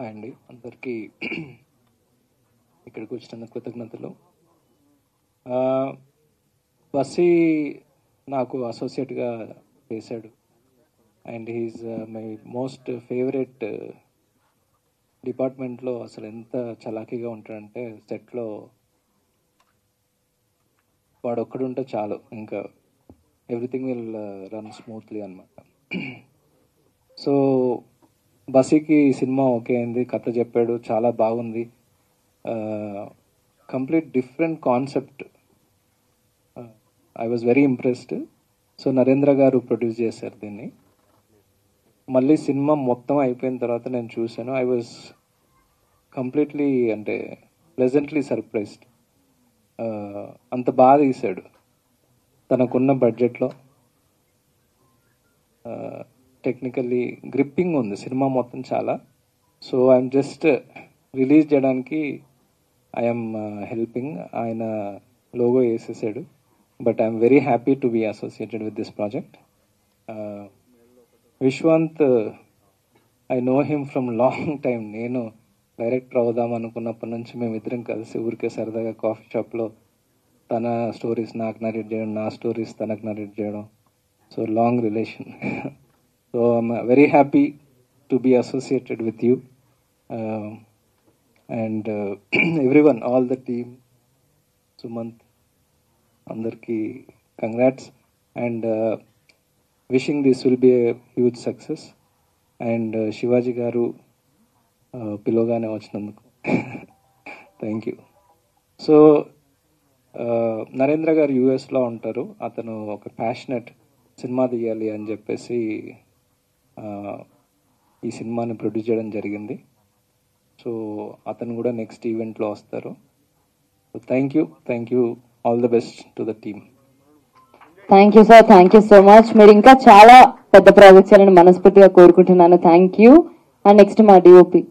అండి అందరికీ ఇక్కడికి వచ్చిన కృతజ్ఞతలు. బస్సీ నాకు అసోసియేట్గా చేశాడు and he's my most favourite. డిపార్ట్మెంట్లో అసలు ఎంత చలాకీగా ఉంటాడంటే సెట్లో వాడు ఒక్కడుంటే చాలు, ఇంకా ఎవ్రీథింగ్ విల్ రన్ స్మూత్లీ అనమాట. సో బస్సీకి సినిమా ఓకే అయింది, కథ చెప్పాడు, చాలా బాగుంది. Complete different concept. I was very impressed. So Narendra గారు ప్రొడ్యూస్ చేశారు దీన్ని. మళ్ళీ సినిమా మొత్తం అయిపోయిన తర్వాత నేను చూశాను. ఐ వాజ్ కంప్లీట్లీ అంటే ప్లెజెంట్లీ సర్ప్రైజ్డ్. అంత బాగా తీశాడు తనకున్న బడ్జెట్లో. టెక్నికల్లీ గ్రిప్పింగ్ ఉంది సినిమా మొత్తం చాలా. సో ఐఎమ్ జస్ట్ రిలీజ్ చేయడానికి ఐఎమ్ హెల్పింగ్. ఆయన లోగో వేసేసాడు. But I'm very happy to be associated with this project. Vishwanth, I know him from long time. నేను డైరెక్టర్ అవుదాం అనుకున్నప్పటి నుంచి మేమిద్దరం కలిసి ఊరికే సరదాగా కాఫీ షాప్లో తన స్టోరీస్ నాకు నరేట్ చేయడం, నా స్టోరీస్ తనకు నరేట్ చేయడం. So long relation. So I'm very happy to be associated with you and everyone, all the team, Sumanth, అందరికీ congrats and wishing this will be a huge success. And Shivaji garu పిలవగానే వచ్చినందుకు thank you. So Narendra గారు యూఎస్లో ఉంటారు. అతను ఒక passionate cinema తీయాలి అని చెప్పేసి ఈ సినిమాని ప్రొడ్యూస్ చేయడం జరిగింది. సో అతను కూడా నెక్స్ట్ ఈవెంట్లో వస్తారు. So thank you, all the best to the team. Thank you sir, thank you so much. మీరు ఇంకా చాలా పెద్ద ప్రాజెక్ట్స్ చేయాలని మనస్ఫూర్తిగా కోరుకుంటున్నాను. Thank you. అండ్ నెక్స్ట్ మా డిఓపి